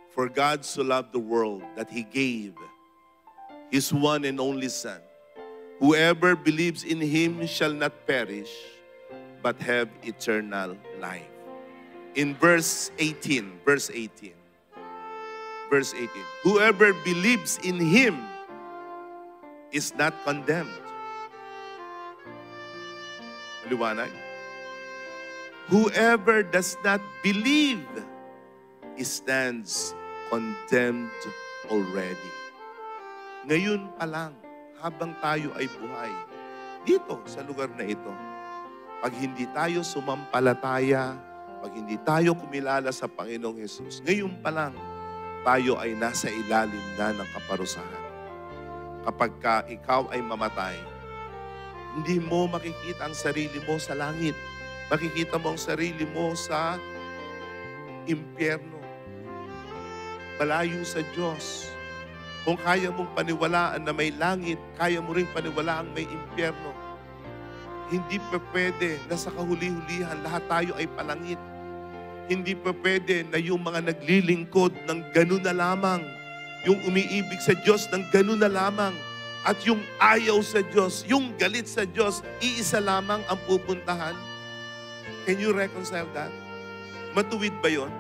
For God so loved the world that He gave His one and only Son. Whoever believes in Him shall not perish, but have eternal life. In verse 18, whoever believes in Him is not condemned. Maliwanag? Whoever does not believe stands condemned already. Ngayon pa lang, habang tayo ay buhay, dito sa lugar na ito, pag hindi tayo sumampalataya, pag hindi tayo kumilala sa Panginoong Hesus, ngayon pa lang, tayo ay nasa ilalim na ng kaparusahan. Kapag ikaw ay mamatay, hindi mo makikita ang sarili mo sa langit. Makikita mo ang sarili mo sa impyerno. Malayo sa Diyos. Kung kaya mong paniwalaan na may langit, kaya mo rin paniwalaan may impyerno. Hindi pa pwede na sa kahuli-hulihan lahat tayo ay palangit. Hindi pa pwede na yung mga naglilingkod ng ganun na lamang, yung umiibig sa Diyos ng ganun na lamang, at yung ayaw sa Diyos, yung galit sa Diyos, iisa lamang ang pupuntahan. Can you reconcile that? Matuwid ba yon?